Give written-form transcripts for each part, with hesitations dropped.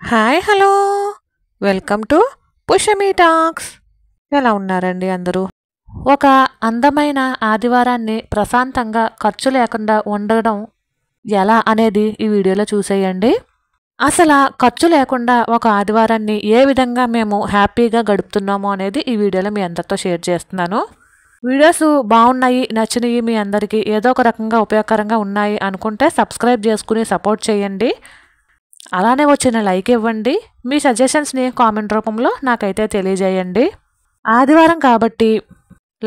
Hi hello welcome to Pushami talks. ఎలా ఉన్నారండి అందరూ? ఒక అందమైన ఆదివారాన్ని ప్రశాంతంగా ఖర్చు లేకుండా ఉండడం ఎలా అనేది ఈ వీడియోలో చూసేయండి. అసలు ఖర్చు లేకుండా ఒక ఆదివారాన్ని ఏ విధంగా మేము హ్యాపీగా గడుపుతున్నామో అనేది ఈ వీడియోలో మీ అందరితో షేర్ చేస్తున్నాను. వీడియోస్ బాగున్నాయి, నచ్చినవి, మీ అందరికీ ఏదో ఒక రకంగా ఉపయోగకరంగా ఉన్నాయి అనుకుంటే సబ్స్క్రైబ్ చేసుకుని సపోర్ట్ చేయండి. అలానే వచ్చిన లైక్ ఇవ్వండి. మీ సజెషన్స్ని కామెంట్ రూపంలో నాకైతే తెలియజేయండి. ఆదివారం కాబట్టి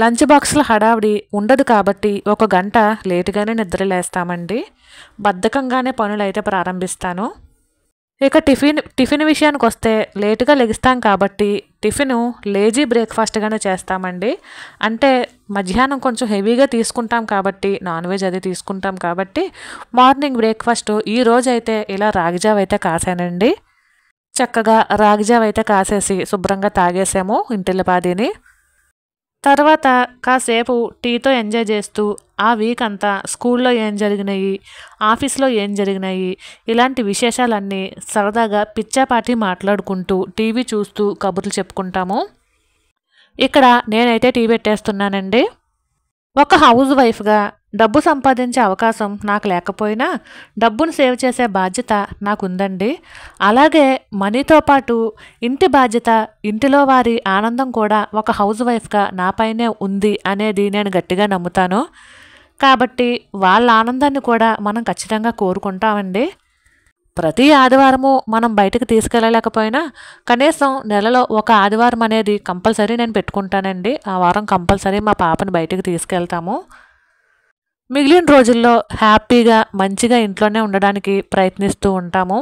లంచ్ బాక్స్ల హడావిడి ఉండదు కాబట్టి ఒక గంట లేటుగానే నిద్రలేస్తామండి. బద్ధకంగానే పనులు అయితే ప్రారంభిస్తాను. ఇక టిఫిన్ విషయానికి వస్తే లేటుగా లెగిస్తాం కాబట్టి టిఫిన్ లేజీ బ్రేక్ఫాస్ట్గానే చేస్తామండి. అంటే మధ్యాహ్నం కొంచెం హెవీగా తీసుకుంటాం కాబట్టి నాన్ వెజ్ అది తీసుకుంటాం కాబట్టి మార్నింగ్ బ్రేక్ఫాస్ట్ ఈ రోజైతే ఇలా రాగిజావ అయితే కాసానండి. చక్కగా రాగిజావ అయితే కాసేసి శుభ్రంగా తాగేసాము ఇంటిల్లిపాదిని. తర్వాత కాసేపు టీతో ఎంజాయ్ చేస్తూ ఆ వీక్ అంతా స్కూల్లో ఏం జరిగినాయి, ఆఫీస్లో ఏం జరిగినాయి, ఇలాంటి విశేషాలన్నీ సరదాగా పిచ్చాపాటి మాట్లాడుకుంటూ టీవీ చూస్తూ కబుర్లు చెప్పుకుంటాము. ఇక్కడ నేనైతే టీ పెట్టేస్తున్నానండి. ఒక హౌస్ వైఫ్గా డబ్బు సంపాదించే అవకాశం నాకు లేకపోయినా డబ్బును సేవ్ చేసే బాధ్యత నాకుందండి. అలాగే మనీతో పాటు ఇంటి బాధ్యత, ఇంటిలో వారి ఆనందం కూడా ఒక హౌస్ వైఫ్గా నాపైనే ఉంది అనేది నేను గట్టిగా నమ్ముతాను. కాబట్టి వాళ్ళ ఆనందాన్ని కూడా మనం ఖచ్చితంగా కోరుకుంటామండి. ప్రతి ఆదివారము మనం బయటకు తీసుకెళ్ళలేకపోయినా కనీసం నెలలో ఒక ఆదివారం అనేది కంపల్సరీ నేను పెట్టుకుంటానండి. ఆ వారం కంపల్సరీ మా పాపని బయటకు తీసుకెళ్తాము. మిగిలిన రోజుల్లో హ్యాపీగా మంచిగా ఇంట్లోనే ఉండడానికి ప్రయత్నిస్తూ ఉంటాము.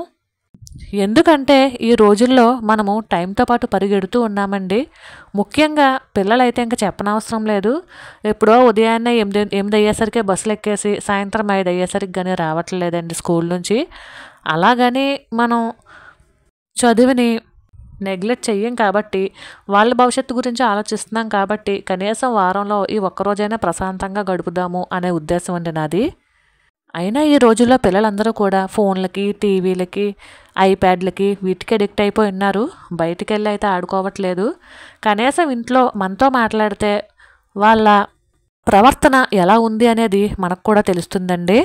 ఎందుకంటే ఈ రోజుల్లో మనము టైంతో పాటు పరిగెడుతూ ఉన్నామండి. ముఖ్యంగా పిల్లలైతే ఇంకా చెప్పనవసరం లేదు. ఎప్పుడో ఉదయాన్నే 8 అయ్యేసరికి బస్సులు ఎక్కేసి సాయంత్రం 5 అయ్యేసరికి కానీ రావట్లేదండి స్కూల్ నుంచి. అలాగని మనం చదువుని నెగ్లెక్ట్ చెయ్యం కాబట్టి వాళ్ళ భవిష్యత్తు గురించి ఆలోచిస్తున్నాం కాబట్టి కనీసం వారంలో ఈ ఒక్కరోజైనా ప్రశాంతంగా గడుపుదాము అనే ఉద్దేశం అండి నాది. అయినా ఈ రోజుల్లో పిల్లలందరూ కూడా ఫోన్లకి, టీవీలకి, ఐప్యాడ్లకి వీటికి అడిక్ట్ అయిపోయి ఉన్నారు. బయటికి వెళ్ళి అయితే ఆడుకోవట్లేదు. కనీసం ఇంట్లో మనతో మాట్లాడితే వాళ్ళ ప్రవర్తన ఎలా ఉంది అనేది మనకు కూడా తెలుస్తుందండి.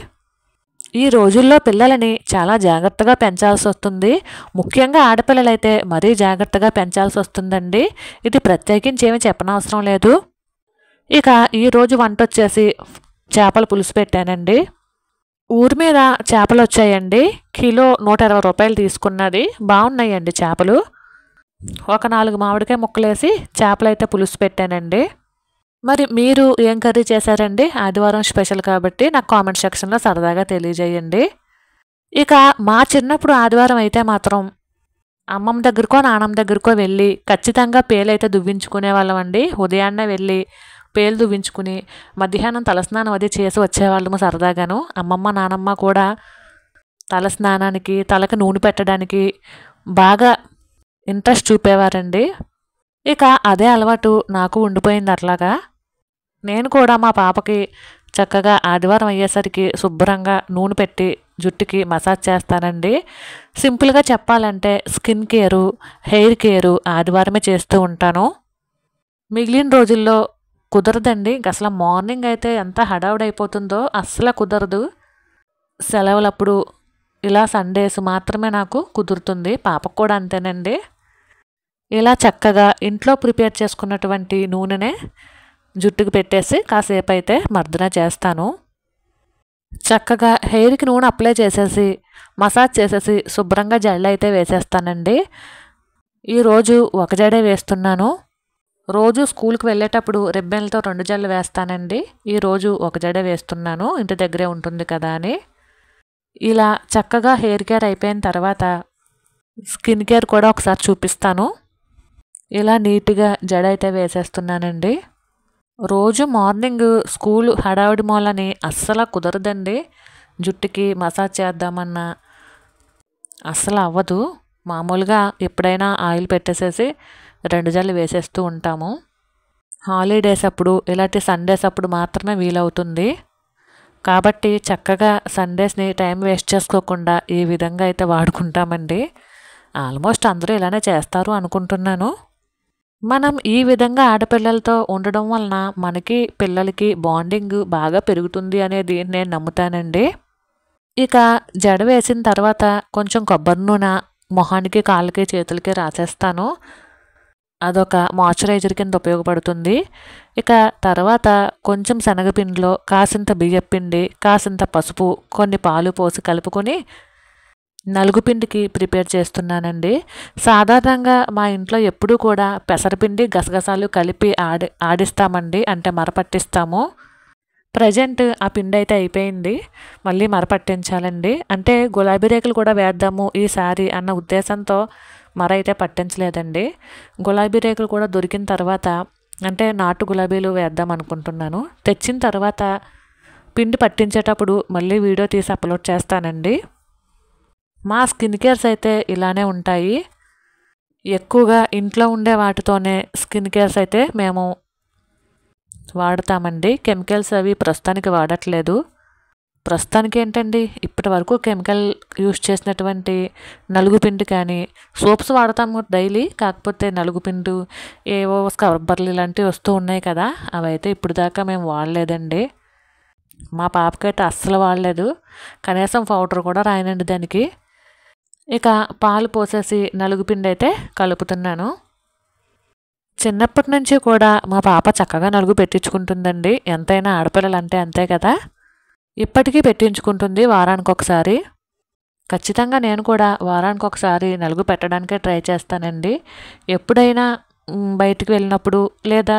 ఈ రోజుల్లో పిల్లలని చాలా జాగ్రత్తగా పెంచాల్సి వస్తుంది. ముఖ్యంగా ఆడపిల్లలైతే మరీ జాగ్రత్తగా పెంచాల్సి వస్తుందండి. ఇది ప్రత్యేకించి ఏమీ చెప్పనవసరం లేదు. ఇక ఈరోజు వంట వచ్చేసి చేపల పులుసు పెట్టానండి. ఊరి మీద చేపలు వచ్చాయండి. కిలో 120 రూపాయలు తీసుకున్నది. బాగున్నాయండి చేపలు. ఒక 4 మామిడికాయ ముక్కలేసి చేపలైతే పులుసు పెట్టానండి. మరి మీరు ఏం కర్రీ చేశారండి? ఆదివారం స్పెషల్ కాబట్టి నాకు కామెంట్ సెక్షన్లో సరదాగా తెలియజేయండి. ఇక మా చిన్నప్పుడు ఆదివారం అయితే మాత్రం అమ్మమ్మ దగ్గరకో నానమ్మ దగ్గరకో వెళ్ళి ఖచ్చితంగా పేలైతే దువ్వించుకునే వాళ్ళం అండి. ఉదయాన్నే వెళ్ళి పేలు దువ్వించుకుని మధ్యాహ్నం తలస్నానం అది చేసి వచ్చేవాళ్ళము సరదాగాను. అమ్మమ్మ నానమ్మ కూడా తలస్నానానికి, తలకు నూనె పెట్టడానికి బాగా ఇంట్రెస్ట్ చూపేవారండి. ఇక అదే అలవాటు నాకు ఉండిపోయింది అట్లాగా. నేను కూడా మా పాపకి చక్కగా ఆదివారం అయ్యేసరికి శుభ్రంగా నూనె పెట్టి జుట్టుకి మసాజ్ చేస్తానండి. సింపుల్గా చెప్పాలంటే స్కిన్ కేరు, హెయిర్ కేరు ఆదివారమే చేస్తూ ఉంటాను. మిగిలిన రోజుల్లో కుదరదండి. అసలు మార్నింగ్ అయితే ఎంత హడావుడైపోతుందో అస్సలు కుదరదు. సెలవులప్పుడు ఇలా సండేస్ మాత్రమే నాకు కుదురుతుంది. పాపకు కూడా అంతేనండి. ఇలా చక్కగా ఇంట్లో ప్రిపేర్ చేసుకున్నటువంటి నూనెనే జుట్టుకు పెట్టేసి కాసేపు అయితే మర్దన చేస్తాను. చక్కగా హెయిర్కి నూనె అప్లై చేసేసి మసాజ్ చేసేసి శుభ్రంగా జడలు అయితే వేసేస్తానండి. ఈరోజు ఒక జడే వేస్తున్నాను. రోజు స్కూల్కి వెళ్ళేటప్పుడు రిబ్బన్లతో 2 జడలు వేస్తానండి. ఈరోజు ఒక జడే వేస్తున్నాను, ఇంటి దగ్గరే ఉంటుంది కదా అని. ఇలా చక్కగా హెయిర్ కేర్ అయిపోయిన తర్వాత స్కిన్ కేర్ కూడా ఒకసారి చూపిస్తాను. ఇలా నీట్గా జడ అయితే వేసేస్తున్నానండి. రోజు మార్నింగ్ స్కూల్ హడావిడి మూలని అస్సలు కుదరదండి. జుట్టుకి మసాజ్ చేద్దామన్నా అస్సలు అవ్వదు. మామూలుగా ఎప్పుడైనా ఆయిల్ పెట్టేసేసి 2 జడలు వేసేస్తూ ఉంటాము. హాలిడేస్ అప్పుడు ఇలాంటి సండేస్ అప్పుడు మాత్రమే వీలవుతుంది. కాబట్టి చక్కగా సండేస్ని టైం వేస్ట్ చేసుకోకుండా ఈ విధంగా అయితే వాడుకుంటామండి. ఆల్మోస్ట్ అందరూ ఇలానే చేస్తారు అనుకుంటున్నాను. మనం ఈ విధంగా ఆడపిల్లలతో ఉండడం వలన మనకి పిల్లలకి బాండింగ్ బాగా పెరుగుతుంది అనేది నేను నమ్ముతానండి. ఇక జడ వేసిన తర్వాత కొంచెం కొబ్బరి నూనె మొహానికి, కాళ్ళకి, చేతులకి రాసేస్తాను. అదొక మాయిశ్చరైజర్ కింద ఉపయోగపడుతుంది. ఇక తర్వాత కొంచెం శనగపిండిలో కాసింత బియ్యపిండి, కాసింత పసుపు, కొన్ని పాలు పోసి కలుపుకొని నలుగుపిండికి ప్రిపేర్ చేస్తున్నానండి. సాధారణంగా మా ఇంట్లో ఎప్పుడూ కూడా పెసరపిండి, గసగసాలు కలిపి ఆడిస్తామండి, అంటే మరపట్టిస్తాము. ప్రజెంట్ ఆ పిండి అయితే అయిపోయింది, మళ్ళీ మరపట్టించాలండి. అంటే గులాబీ రేకులు కూడా వేద్దాము ఈసారి అన్న ఉద్దేశంతో మర అయితే పట్టించలేదండి. గులాబీ రేకులు కూడా దొరికిన తర్వాత, అంటే నాటు గులాబీలు వేద్దాం అనుకుంటున్నాను. తెచ్చిన తర్వాత పిండి పట్టించేటప్పుడు మళ్ళీ వీడియో తీసి అప్లోడ్ చేస్తానండి. మా స్కిన్ కేర్స్ అయితే ఇలానే ఉంటాయి. ఎక్కువగా ఇంట్లో ఉండే వాటితోనే స్కిన్ కేర్స్ అయితే మేము వాడతామండి. కెమికల్స్ అవి ప్రస్తుతానికి వాడట్లేదు. ప్రస్తుతానికి ఏంటండి, ఇప్పటి వరకు కెమికల్ యూజ్ చేసినటువంటి నలుగుపిండి కానీ, సోప్స్ వాడతాము డైలీ. కాకపోతే నలుగుపిండి, ఏవో స్క్రబ్బర్లు ఇలాంటివి వస్తూ ఉన్నాయి కదా, అవైతే ఇప్పుడు దాకా మేము వాడలేదండి. మా పాపకైతే అస్సలు వాడలేదు, కనీసం పౌడర్ కూడా రాయనండి దానికి. ఇక పాలు పోసేసి నలుగుపిండి అయితే కలుపుతున్నాను. చిన్నప్పటి నుంచి కూడా మా పాప చక్కగా నలుగు పెట్టించుకుంటుందండి. ఎంతైనా ఆడపిల్లలు అంటే అంతే కదా, ఇప్పటికీ పెట్టించుకుంటుంది వారానికి ఒకసారి. ఖచ్చితంగా నేను కూడా వారానికి ఒకసారి నలుగు పెట్టడానికే ట్రై చేస్తానండి. ఎప్పుడైనా బయటికి వెళ్ళినప్పుడు లేదా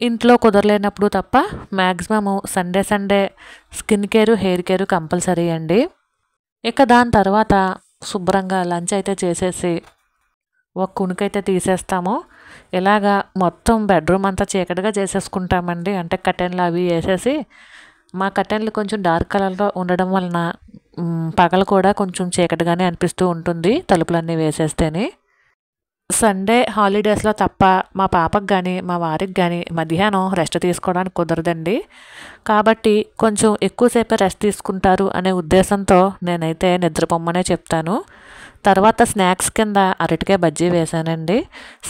ఇంట్లో కుదరలేనప్పుడు తప్ప maximum Sunday skin care, hair care compulsory అండి. ఇక దాని తర్వాత శుభ్రంగా లంచ్ అయితే చేసేసి ఒక కునుకైతే తీసేస్తాము. ఇలాగా మొత్తం బెడ్రూమ్ అంతా చీకటిగా చేసేసుకుంటామండి. అంటే కర్టెన్లు అవి వేసేసి, మా కర్టెన్లు కొంచెం డార్క్ కలర్లో ఉండడం వలన పగలు కూడా కొంచెం చీకటిగానే అనిపిస్తూ ఉంటుంది తలుపులన్నీ వేసేస్తేనే. సండే హాలిడేస్లో తప్ప మా పాపకు కానీ మా వారికి కానీ మధ్యాహ్నం రెస్ట్ తీసుకోవడానికి కుదరదండి. కాబట్టి కొంచెం ఎక్కువసేపే రెస్ట్ తీసుకుంటారు అనే ఉద్దేశంతో నేనైతే నిద్రపోమ్మనే చెప్తాను. తర్వాత స్నాక్స్ కింద అరటికాయ బజ్జీ వేశానండి.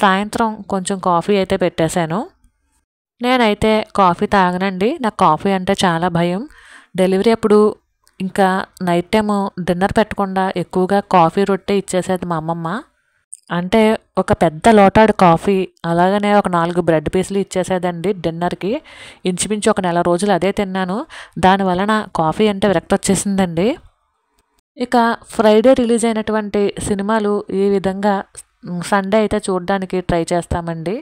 సాయంత్రం కొంచెం కాఫీ అయితే పెట్టేశాను. నేనైతే కాఫీ తాగనండి, నాకు కాఫీ అంటే చాలా భయం. డెలివరీ అప్పుడు ఇంకా నైట్ టైము డిన్నర్ పెట్టకుండా ఎక్కువగా కాఫీ రొట్టె ఇచ్చేసేది మా అమ్మమ్మ. అంటే ఒక పెద్ద లోటాడు కాఫీ, అలాగనే ఒక 4 బ్రెడ్ పీసులు ఇచ్చేసేదండి డిన్నర్కి. ఇంచుమించు ఒక నెల రోజులు అదే తిన్నాను. దానివలన కాఫీ అంటే విరక్తి వచ్చేసిందండి. ఇక ఫ్రైడే రిలీజ్ అయినటువంటి సినిమాలు ఈ విధంగా సండే అయితే చూడడానికి ట్రై చేస్తామండి.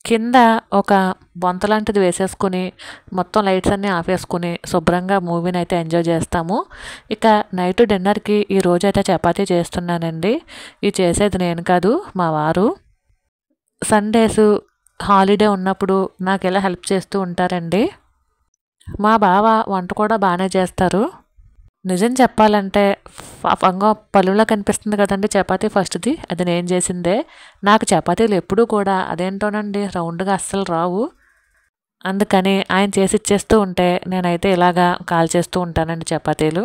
కింద ఒక బొంత లాంటిది వేసేసుకుని మొత్తం లైట్స్ అన్నీ ఆపేసుకుని శుభ్రంగా మూవీని అయితే ఎంజాయ్ చేస్తాము. ఇక నైట్ డిన్నర్కి ఈరోజు అయితే చపాతీ చేస్తున్నానండి. ఇది చేసేది నేను కాదు, మా వారు. సండేస్ హాలిడే ఉన్నప్పుడు నాకు ఇలా హెల్ప్ చేస్తూ ఉంటారండి. మా బావ వంట కూడా బాగానే చేస్తారు. నిజం చెప్పాలంటే పళ్ళులో కనిపిస్తుంది కదండి చపాతీ ఫస్ట్ది, అది నేను చేసిందే. నాకు చపాతీలు ఎప్పుడూ కూడా అదేంటోనండి రౌండ్గా అస్సలు రావు. అందుకని ఆయన చేసి ఇచ్చేస్తూ ఉంటే నేనైతే ఇలాగా కాల్చేస్తూ ఉంటానండి చపాతీలు.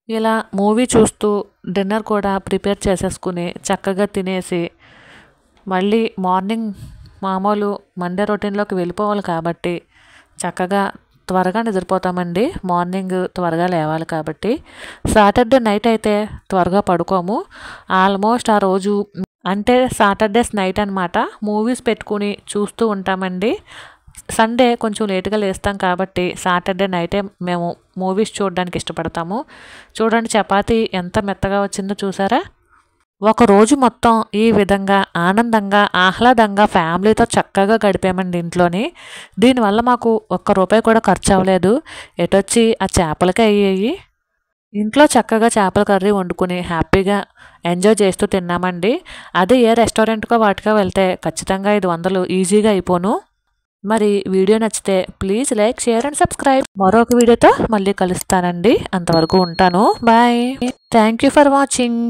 ఇలా మూవీ చూస్తూ డిన్నర్ కూడా ప్రిపేర్ చేసేసుకుని చక్కగా తినేసి మళ్ళీ మార్నింగ్ మామూలు మండే రొటీన్లోకి వెళ్ళిపోవాలి కాబట్టి చక్కగా త్వరగా నిద్రపోతామండి. మార్నింగ్ త్వరగా లేవాలి కాబట్టి. సాటర్డే నైట్ అయితే త్వరగా పడుకోము. ఆల్మోస్ట్ ఆ రోజు అంటే సాటర్డేస్ నైట్ అనమాట మూవీస్ పెట్టుకుని చూస్తూ ఉంటామండి. సండే కొంచెం లేటుగా లేస్తాం కాబట్టి సాటర్డే నైటే మేము మూవీస్ చూడడానికి ఇష్టపడతాము. చూడండి చపాతీ ఎంత మెత్తగా వచ్చిందో చూసారా. ఒకరోజు మొత్తం ఈ విధంగా ఆనందంగా ఆహ్లాదంగా ఫ్యామిలీతో చక్కగా గడిపామండి ఇంట్లోని. దీనివల్ల మాకు ₹1 కూడా ఖర్చు అవ్వలేదు. ఎటొచ్చి ఆ చేపలకే అయ్యాయి. ఇంట్లో చక్కగా చేపల కర్రీ వండుకుని హ్యాపీగా ఎంజాయ్ చేస్తూ తిన్నామండి. అదే ఏ రెస్టారెంట్కో వాటికో వెళ్తే ఖచ్చితంగా 500 ఈజీగా అయిపోను. మరి వీడియో నచ్చితే please like, share and subscribe. మరొక వీడియోతో మళ్ళీ కలుస్తానండి. అంతవరకు ఉంటాను. Bye. Thank you for watching.